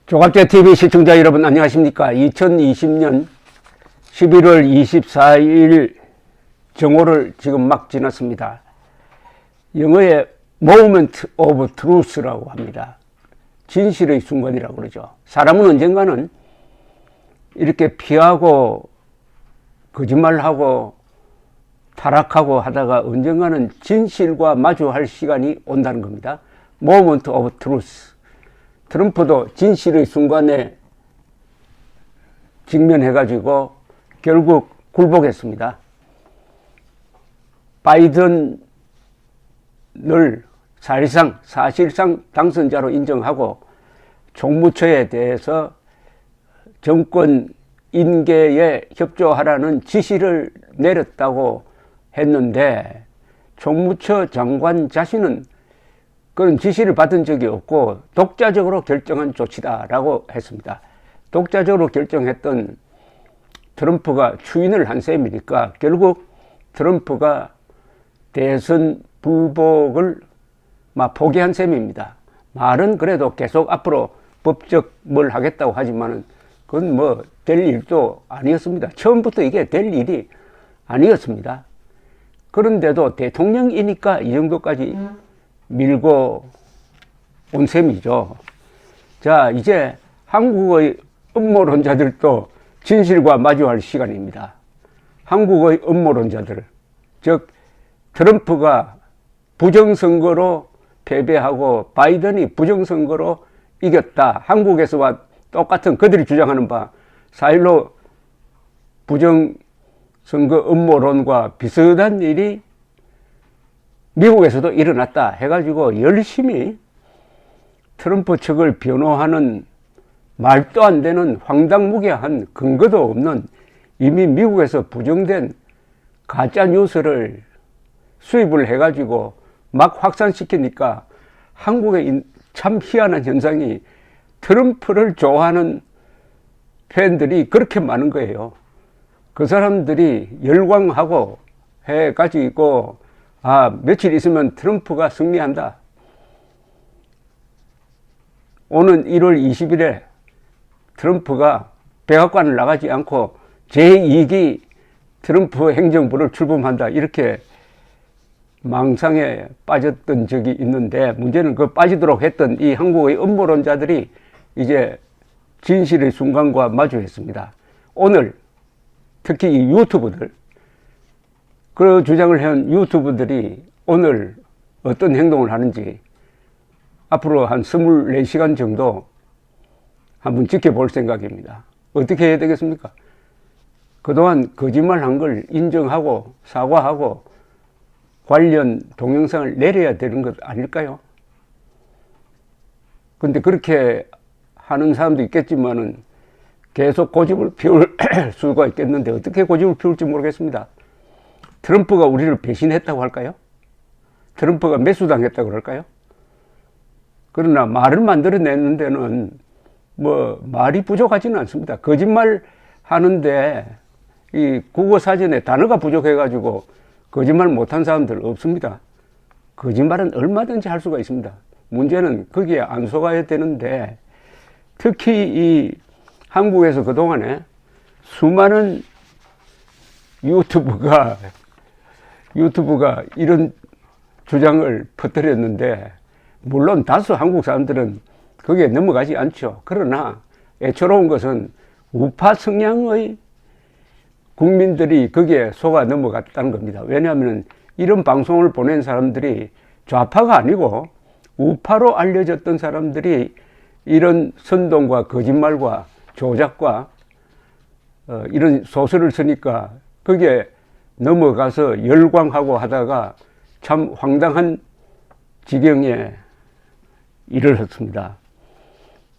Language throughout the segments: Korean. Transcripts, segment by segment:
조갑제TV 시청자 여러분 안녕하십니까. 2020년 11월 24일 정오를 지금 막 지났습니다. 영어의 Moment of Truth라고 합니다. 진실의 순간이라고 그러죠. 사람은 언젠가는 이렇게 피하고 거짓말하고 타락하고 하다가 언젠가는 진실과 마주할 시간이 온다는 겁니다. Moment of Truth. 트럼프도 진실의 순간에 직면해가지고 결국 굴복했습니다. 바이든을 사실상 당선자로 인정하고 총무처에 대해서 정권 인계에 협조하라는 지시를 내렸다고 했는데 총무처 장관 자신은 그런 지시를 받은 적이 없고 독자적으로 결정한 조치다라고 했습니다. 독자적으로 결정했던 트럼프가 추인을 한 셈이니까 결국 트럼프가 대선 불복을 포기한 셈입니다. 말은 그래도 계속 앞으로 법적 뭘 하겠다고 하지만은 그건 뭐 될 일도 아니었습니다. 처음부터 이게 될 일이 아니었습니다. 그런데도 대통령이니까 이 정도까지 밀고 온 셈이죠. 자, 이제 한국의 음모론자들도 진실과 마주할 시간입니다. 한국의 음모론자들, 즉 트럼프가 부정선거로 패배하고 바이든이 부정선거로 이겼다. 한국에서와 똑같은 그들이 주장하는 바 4.15 부정선거 음모론과 비슷한 일이 미국에서도 일어났다 해가지고 열심히 트럼프 측을 변호하는 말도 안 되는 황당무계한 근거도 없는 이미 미국에서 부정된 가짜 뉴스를 수입을 해가지고 막 확산시키니까 한국에 참 희한한 현상이 트럼프를 좋아하는 팬들이 그렇게 많은 거예요. 그 사람들이 열광하고 해가지고 며칠 있으면 트럼프가 승리한다. 오는 1월 20일에 트럼프가 백악관을 나가지 않고 제2기 트럼프 행정부를 출범한다. 이렇게 망상에 빠졌던 적이 있는데 문제는 그 빠지도록 했던 이 한국의 음모론자들이 이제 진실의 순간과 마주했습니다. 오늘 특히 이 유튜브들, 그 주장을 한 유튜브들이 오늘 어떤 행동을 하는지 앞으로 한 24시간 정도 한번 지켜볼 생각입니다. 어떻게 해야 되겠습니까? 그동안 거짓말 한 걸 인정하고 사과하고 관련 동영상을 내려야 되는 것 아닐까요? 근데 그렇게 하는 사람도 있겠지만은 계속 고집을 피울 수가 있겠는데 어떻게 고집을 피울지 모르겠습니다. 트럼프가 우리를 배신했다고 할까요? 트럼프가 매수당했다고 그럴까요? 그러나 말을 만들어내는 데는 말이 부족하지는 않습니다. 거짓말 하는데 이 국어사전에 단어가 부족해가지고 거짓말 못한 사람들 없습니다. 거짓말은 얼마든지 할 수가 있습니다. 문제는 거기에 안 속아야 되는데 특히 이 한국에서 그동안에 수많은 유튜브가 이런 주장을 퍼뜨렸는데 물론 다수 한국 사람들은 거기에 넘어가지 않죠. 그러나 애처로운 것은 우파 성향의 국민들이 거기에 속아 넘어갔다는 겁니다. 왜냐하면 이런 방송을 보낸 사람들이 좌파가 아니고 우파로 알려졌던 사람들이 이런 선동과 거짓말과 조작과 이런 소설을 쓰니까 거기에 넘어가서 열광하고 하다가 참 황당한 지경에 이르렀습니다.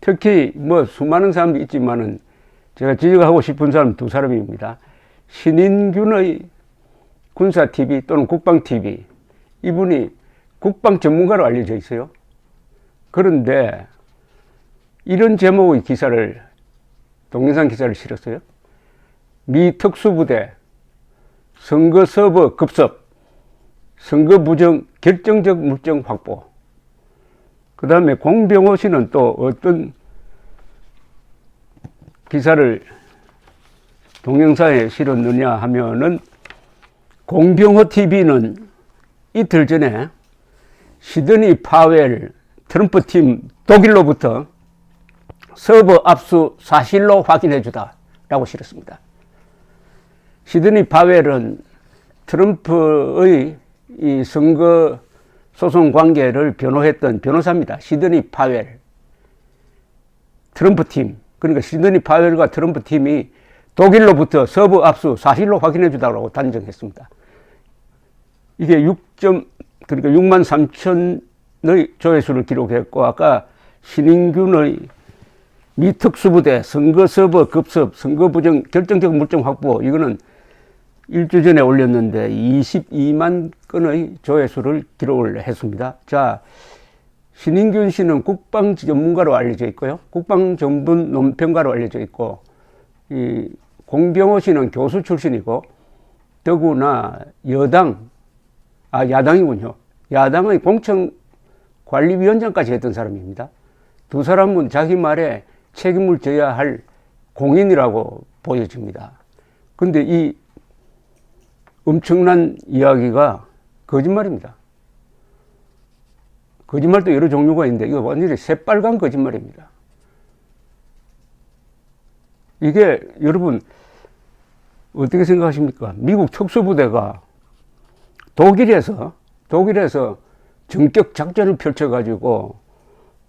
특히 수많은 사람도 있지만은 제가 지적하고 싶은 사람 두 사람입니다. 신인균의 군사TV 또는 국방TV, 이분이 국방 전문가로 알려져 있어요. 그런데 이런 제목의 동영상 기사를 실었어요. 미 특수부대 선거 서버 급습, 선거 부정 결정적 물증 확보. 그 다음에 공병호 씨는 또 어떤 기사를 동영상에 실었느냐 하면은 공병호 TV는 이틀 전에 시드니 파웰 트럼프 팀 독일로부터 서버 압수 사실로 확인해 주다 라고 실었습니다. 시드니 파웰은 트럼프의 이 선거 소송 관계를 변호했던 변호사입니다. 시드니 파웰. 트럼프 팀. 그러니까 시드니 파웰과 트럼프 팀이 독일로부터 서버 압수 사실로 확인해 주다라고 단정했습니다. 이게 그러니까 6만 3천의 조회수를 기록했고, 아까 신인균의 미 특수부대 선거 서버 급습, 선거 부정 결정적 물증 확보, 이거는 일주 전에 올렸는데 22만 건의 조회수를 기록을 했습니다. 자, 신인균 씨는 국방 전문가로 알려져 있고요. 국방 전문 논평가로 알려져 있고, 이 공병호 씨는 교수 출신이고, 더구나 야당이군요. 야당의 공천관리위원장까지 했던 사람입니다. 두 사람은 자기 말에 책임을 져야 할 공인이라고 보여집니다. 근데 이 엄청난 이야기가 거짓말입니다. 거짓말도 여러 종류가 있는데 이거 완전히 새빨간 거짓말입니다. 이게 여러분 어떻게 생각하십니까? 미국 특수부대가 독일에서 전격 작전을 펼쳐가지고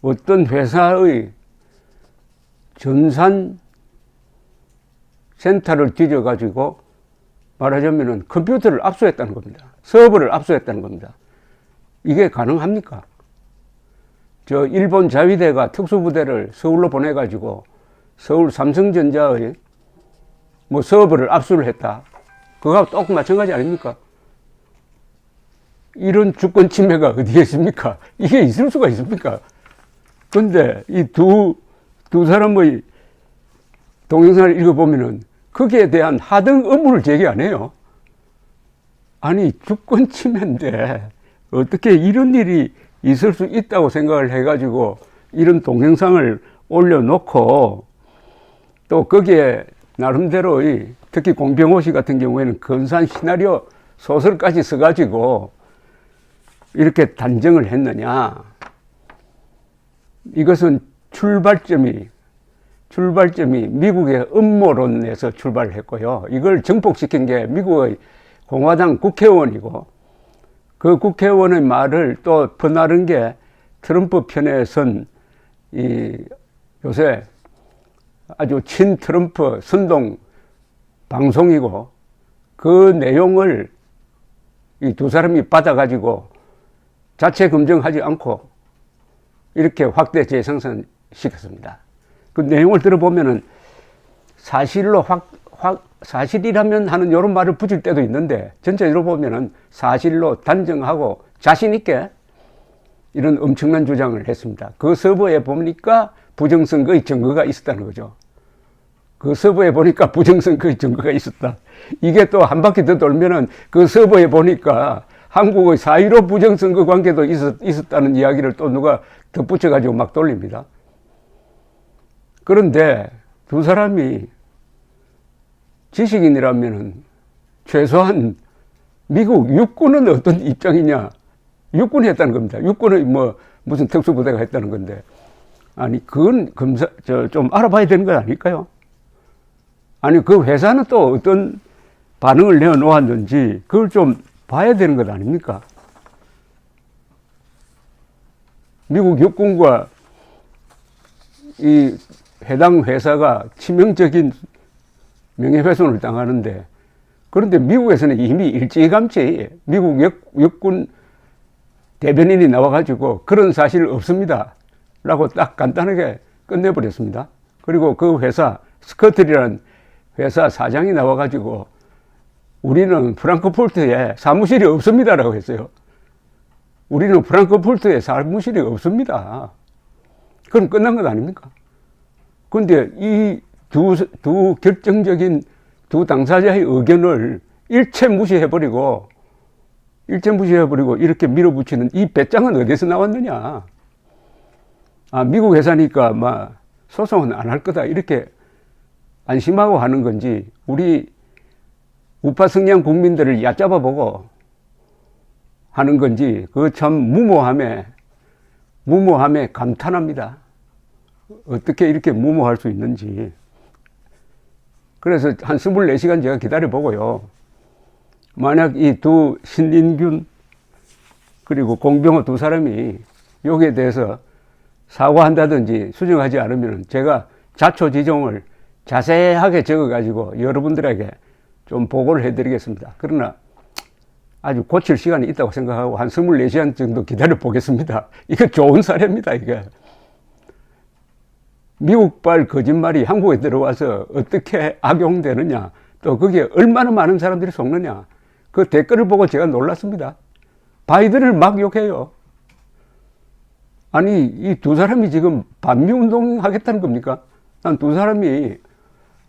어떤 회사의 전산 센터를 뒤져가지고 말하자면은 컴퓨터를 압수했다는 겁니다. 서버를 압수했다는 겁니다. 이게 가능합니까? 일본 자위대가 특수부대를 서울로 보내가지고 서울 삼성전자의 서버를 압수를 했다. 그거하고 똑같 마찬가지 아닙니까? 이런 주권 침해가 어디에 있습니까? 이게 있을 수가 있습니까? 근데 이 두 사람의 동영상을 읽어보면은 거기에 대한 하등 의문을 제기 안 해요. 아니, 주권 침해인데 어떻게 이런 일이 있을 수 있다고 생각을 해가지고 이런 동영상을 올려놓고 또 거기에 나름대로의 특히 공병호 씨 같은 경우에는 근사한 시나리오 소설까지 써가지고 이렇게 단정을 했느냐. 이것은 출발점이 미국의 음모론에서 출발을 했고요. 이걸 정복시킨 게 미국의 공화당 국회의원이고, 그 국회의원의 말을 또 퍼나른 게 트럼프 편에 선 요새 아주 친트럼프 선동 방송이고, 그 내용을 이 두 사람이 받아가지고 자체 검증하지 않고 이렇게 확대 재생산시켰습니다. 그 내용을 들어보면은 사실이라면 하는 이런 말을 붙일 때도 있는데, 전체적으로 보면은 사실로 단정하고 자신있게 이런 엄청난 주장을 했습니다. 그 서버에 보니까 부정선거의 증거가 있었다는 거죠. 그 서버에 보니까 부정선거의 증거가 있었다. 이게 또 한 바퀴 더 돌면은 그 서버에 보니까 한국의 4.15 부정선거 관계도 있었다는 이야기를 또 누가 덧붙여가지고 막 돌립니다. 그런데 두 사람이 지식인이라면은 최소한 미국 육군은 어떤 입장이냐. 육군이 했다는 겁니다. 육군의 무슨 특수부대가 했다는 건데. 아니, 그건 좀 알아봐야 되는 거 아닐까요? 아니, 그 회사는 또 어떤 반응을 내어놓았는지 그걸 좀 봐야 되는 것 아닙니까? 미국 육군과 이 해당 회사가 치명적인 명예훼손을 당하는데, 그런데 미국에서는 이미 일찌감치 미국 육군 대변인이 나와가지고 그런 사실 없습니다 라고 딱 간단하게 끝내버렸습니다. 그리고 그 회사 스커틀이라는 회사 사장이 나와가지고 우리는 프랑크푸르트에 사무실이 없습니다 라고 했어요. 우리는 프랑크푸르트에 사무실이 없습니다. 그럼 끝난 것 아닙니까? 근데 이 두 결정적인 두 당사자의 의견을 일체 무시해버리고 이렇게 밀어붙이는 이 배짱은 어디서 나왔느냐. 아, 미국 회사니까 소송은 안 할 거다. 이렇게 안심하고 하는 건지 우리 우파 성향 국민들을 얕잡아 보고 하는 건지 그 참 무모함에 감탄합니다. 어떻게 이렇게 무모할 수 있는지. 그래서 한 24시간 제가 기다려 보고요. 만약 이 두 신인균 그리고 공병호 두 사람이 여기에 대해서 사과한다든지 수정하지 않으면 제가 자초지종을 자세하게 적어가지고 여러분들에게 좀 보고를 해드리겠습니다. 그러나 아주 고칠 시간이 있다고 생각하고 한 24시간 정도 기다려 보겠습니다. 이거 좋은 사례입니다, 이게. 미국발 거짓말이 한국에 들어와서 어떻게 악용되느냐, 또 거기에 얼마나 많은 사람들이 속느냐, 그 댓글을 보고 제가 놀랐습니다. 바이든을 막 욕해요. 아니, 이 두 사람이 지금 반미운동 하겠다는 겁니까? 난 두 사람이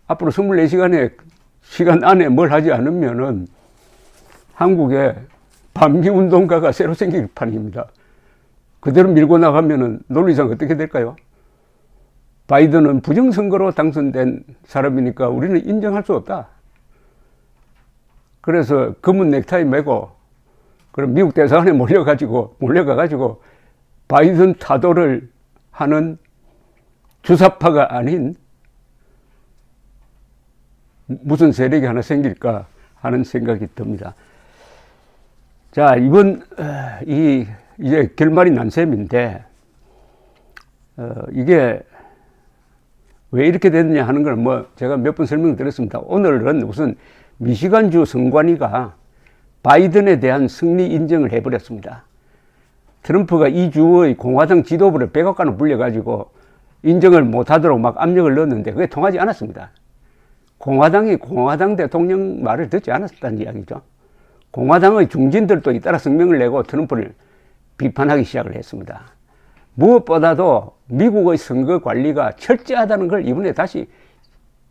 앞으로 24시간 안에 뭘 하지 않으면은 한국에 반미운동가가 새로 생길 판입니다. 그대로 밀고 나가면은 논리상 어떻게 될까요? 바이든은 부정선거로 당선된 사람이니까 우리는 인정할 수 없다. 그래서 검은 넥타이 메고 그럼 미국 대사관에 몰려가가지고 바이든 타도를 하는 주사파가 아닌 무슨 세력이 하나 생길까 하는 생각이 듭니다. 자, 이제 결말이 난 셈인데, 이게 왜 이렇게 됐느냐 하는 걸 제가 몇 번 설명드렸습니다. 오늘은 우선 미시간주 선관위가 바이든에 대한 승리 인정을 해버렸습니다. 트럼프가 이 주의 공화당 지도부를 백악관으로 불려가지고 인정을 못하도록 막 압력을 넣었는데 그게 통하지 않았습니다. 공화당이 공화당 대통령 말을 듣지 않았다는 이야기죠. 공화당의 중진들도 잇따라 성명을 내고 트럼프를 비판하기 시작을 했습니다. 무엇보다도 미국의 선거 관리가 철저하다는 걸 이번에 다시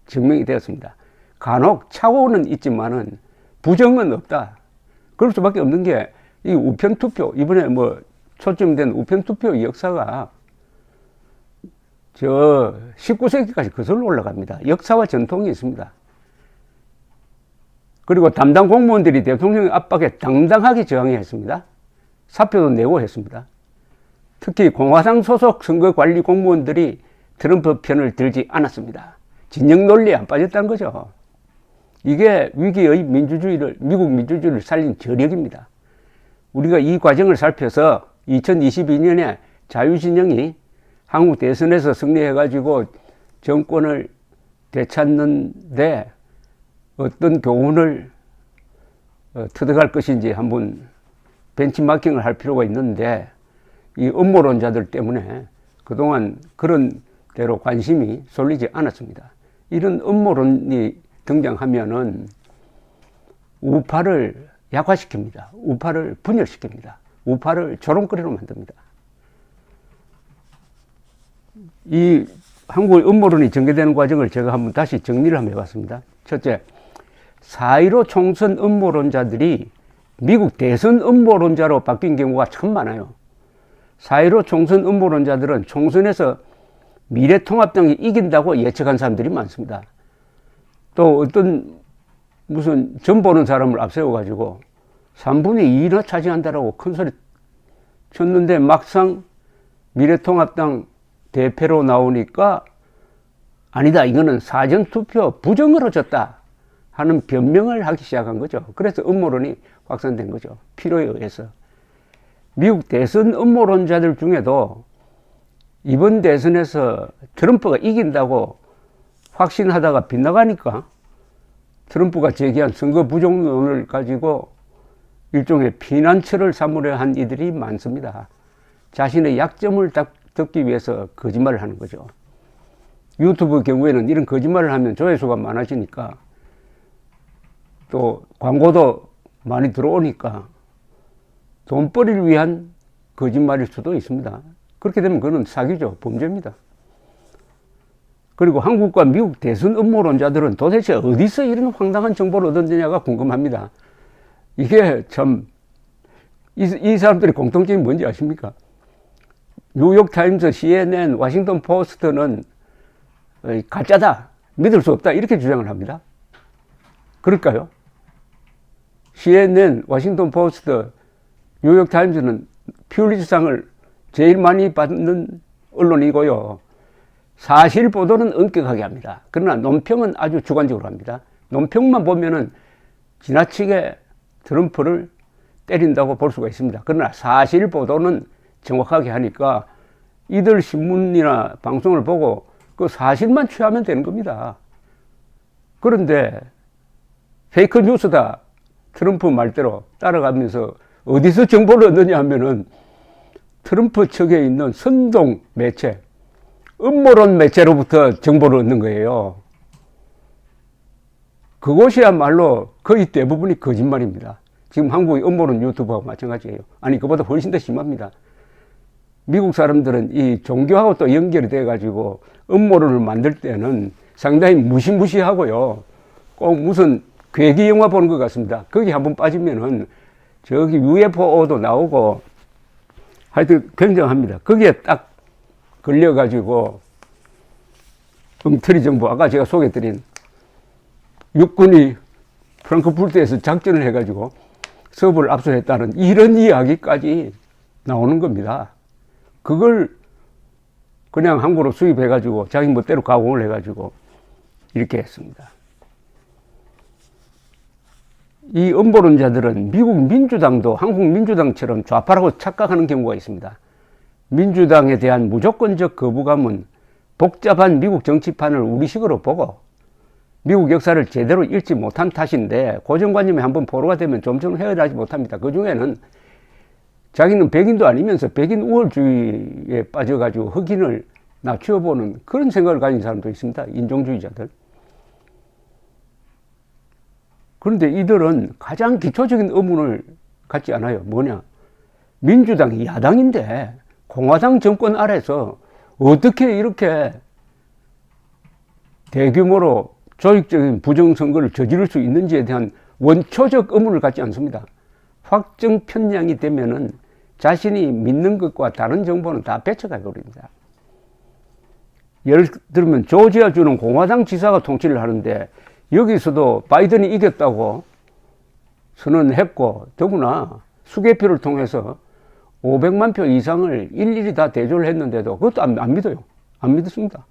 증명이 되었습니다. 간혹 착오는 있지만은 부정은 없다. 그럴 수밖에 없는 게 이 우편투표, 이번에 초점된 우편투표 역사가 19세기까지 거슬러 올라갑니다. 역사와 전통이 있습니다. 그리고 담당 공무원들이 대통령의 압박에 당당하게 저항해야 했습니다. 사표도 내고 했습니다. 특히 공화당 소속 선거관리 공무원들이 트럼프 편을 들지 않았습니다. 진영 논리에 안 빠졌다는 거죠. 이게 위기의 미국 민주주의를 살린 저력입니다. 우리가 이 과정을 살펴서 2022년에 자유진영이 한국 대선에서 승리해가지고 정권을 되찾는데 어떤 교훈을 터득할 것인지 한번 벤치마킹을 할 필요가 있는데, 이 음모론자들 때문에 그동안 그런 대로 관심이 쏠리지 않았습니다. 이런 음모론이 등장하면은 우파를 약화시킵니다. 우파를 분열시킵니다. 우파를 조롱거리로 만듭니다. 이 한국의 음모론이 전개되는 과정을 제가 한번 다시 정리를 한번 해봤습니다. 첫째, 4.15 총선 음모론자들이 미국 대선 음모론자로 바뀐 경우가 참 많아요. 4.15 총선 음모론자들은 총선에서 미래통합당이 이긴다고 예측한 사람들이 많습니다. 또 어떤 무슨 점 보는 사람을 앞세워가지고 3분의 2나 차지한다라고 큰 소리 쳤는데 막상 미래통합당 대표로 나오니까 아니다, 이거는 사전투표 부정으로 졌다 하는 변명을 하기 시작한 거죠. 그래서 음모론이 확산된 거죠. 필요에 의해서. 미국 대선 음모론자들 중에도 이번 대선에서 트럼프가 이긴다고 확신하다가 빗나가니까 트럼프가 제기한 선거 부정론을 가지고 일종의 피난처를 삼으려 한 이들이 많습니다. 자신의 약점을 덮기 위해서 거짓말을 하는 거죠. 유튜브 경우에는 이런 거짓말을 하면 조회수가 많아지니까 또 광고도 많이 들어오니까 돈벌이를 위한 거짓말일 수도 있습니다. 그렇게 되면 그건 사기죠. 범죄입니다. 그리고 한국과 미국 대선 음모론자들은 도대체 어디서 이런 황당한 정보를 얻었느냐가 궁금합니다. 이게 참, 이 사람들의 공통점이 뭔지 아십니까? 뉴욕타임스, CNN, 워싱턴 포스트는 가짜다, 믿을 수 없다 이렇게 주장을 합니다. 그럴까요? CNN, 워싱턴 포스트, 뉴욕 타임즈는 퓰리츠상을 제일 많이 받는 언론이고요. 사실 보도는 엄격하게 합니다. 그러나 논평은 아주 주관적으로 합니다. 논평만 보면은 지나치게 트럼프를 때린다고 볼 수가 있습니다. 그러나 사실 보도는 정확하게 하니까 이들 신문이나 방송을 보고 그 사실만 취하면 되는 겁니다. 그런데 페이크 뉴스다 트럼프 말대로 따라가면서 어디서 정보를 얻느냐 하면은 트럼프 측에 있는 선동 매체, 음모론 매체로부터 정보를 얻는 거예요. 그것이야말로 거의 대부분이 거짓말입니다. 지금 한국의 음모론 유튜브하고 마찬가지예요. 아니, 그보다 훨씬 더 심합니다. 미국 사람들은 이 종교하고 또 연결이 돼가지고 음모론을 만들 때는 상당히 무시무시하고요. 꼭 무슨 괴기 영화 보는 것 같습니다. 거기 한번 빠지면은 저기 UFO도 나오고 하여튼 굉장합니다. 거기에 딱 걸려가지고 엉터리 정보, 아까 제가 소개해드린 육군이 프랑크푸르트에서 작전을 해가지고 서부를 압수했다는 이런 이야기까지 나오는 겁니다. 그걸 그냥 한국으로 수입해가지고 자기 멋대로 가공을 해가지고 이렇게 했습니다. 이 음모론자들은 미국 민주당도 한국 민주당처럼 좌파라고 착각하는 경우가 있습니다. 민주당에 대한 무조건적 거부감은 복잡한 미국 정치판을 우리식으로 보고 미국 역사를 제대로 읽지 못한 탓인데 고정관념에 한번 포로가 되면 좀처럼 헤어나지 못합니다. 그 중에는 자기는 백인도 아니면서 백인 우월주의에 빠져가지고 흑인을 낮추어보는 그런 생각을 가진 사람도 있습니다. 인종주의자들. 그런데 이들은 가장 기초적인 의문을 갖지 않아요. 뭐냐? 민주당이 야당인데 공화당 정권 아래서 어떻게 이렇게 대규모로 조직적인 부정선거를 저지를 수 있는지에 대한 원초적 의문을 갖지 않습니다. 확정 편향이 되면은 자신이 믿는 것과 다른 정보는 다 배척해 버립니다. 예를 들면 조지아주는 공화당 지사가 통치를 하는데 여기서도 바이든이 이겼다고 선언했고 더구나 수개표를 통해서 500만 표 이상을 일일이 다 대조를 했는데도 그것도 안 믿어요. 안 믿습니다.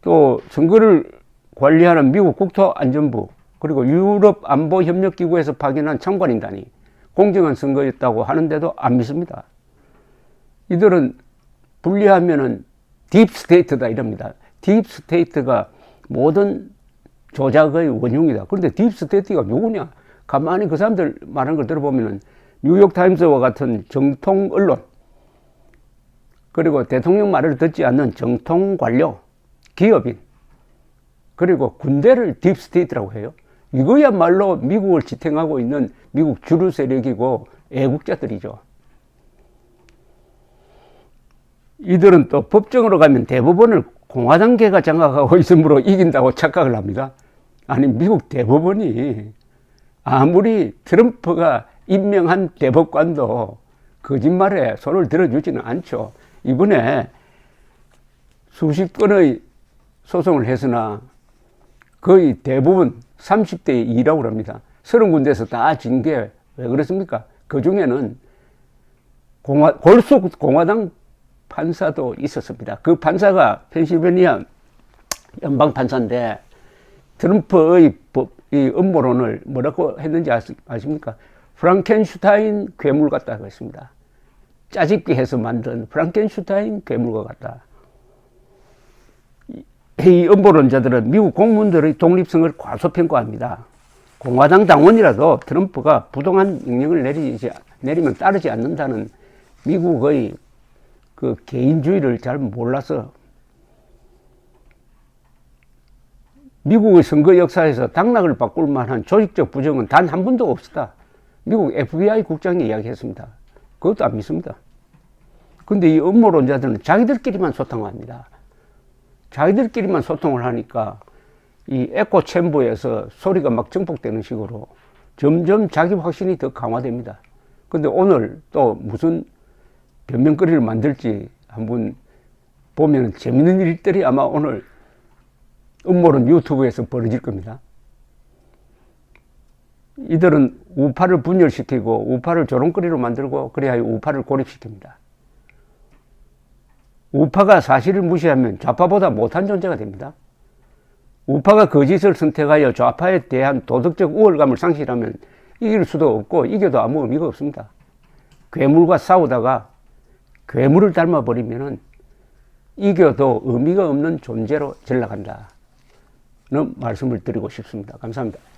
또 선거를 관리하는 미국 국토안전부 그리고 유럽 안보협력기구에서 파견한 참관인단이 공정한 선거였다고 하는데도 안 믿습니다. 이들은 분리하면은 딥스테이트다 이럽니다. 딥스테이트가 모든 조작의 원흉이다. 그런데 딥스테이트가 누구냐? 가만히 그 사람들 말하는 걸 들어보면은 뉴욕타임스와 같은 정통 언론 그리고 대통령 말을 듣지 않는 정통 관료, 기업인 그리고 군대를 딥스테이트라고 해요. 이거야말로 미국을 지탱하고 있는 미국 주류 세력이고 애국자들이죠. 이들은 또 법정으로 가면 대법원을 공화당계가 장악하고 있으므로 이긴다고 착각을 합니다. 아니 미국 대법원이 아무리 트럼프가 임명한 대법관도 거짓말에 손을 들어주지는 않죠. 이번에 수십 건의 소송을 했으나 거의 대부분 30대 2라고 합니다. 30군데에서 다 진 게 왜 그렇습니까? 그 중에는 골수 공화당 판사도 있었습니다. 그 판사가 펜실베니아 연방 판사인데 트럼프의 이 음모론을 뭐라고 했는지 아십니까? 프랑켄슈타인 괴물 같다고 했습니다. 짜집기 해서 만든 프랑켄슈타인 괴물과 같다. 이 음모론자들은 미국 공무원들의 독립성을 과소평가합니다. 공화당 당원이라도 트럼프가 부동한 명령을 내리면 따르지 않는다는 미국의 그 개인주의를 잘 몰라서 미국의 선거 역사에서 당락을 바꿀 만한 조직적 부정은 단 한 번도 없었다. 미국 FBI 국장이 이야기했습니다. 그것도 안 믿습니다. 근데 이 음모론자들은 자기들끼리만 소통합니다. 자기들끼리만 소통을 하니까 이 에코 챔버에서 소리가 막 증폭되는 식으로 점점 자기 확신이 더 강화됩니다. 근데 오늘 또 무슨 변명거리를 만들지 한번 보면 재밌는 일들이 아마 오늘 음모론 유튜브에서 벌어질 겁니다. 이들은 우파를 분열시키고 우파를 조롱거리로 만들고 그래야 우파를 고립시킵니다. 우파가 사실을 무시하면 좌파보다 못한 존재가 됩니다. 우파가 거짓을 선택하여 좌파에 대한 도덕적 우월감을 상실하면 이길 수도 없고 이겨도 아무 의미가 없습니다. 괴물과 싸우다가 괴물을 닮아버리면 이겨도 의미가 없는 존재로 전락한다는 말씀을 드리고 싶습니다. 감사합니다.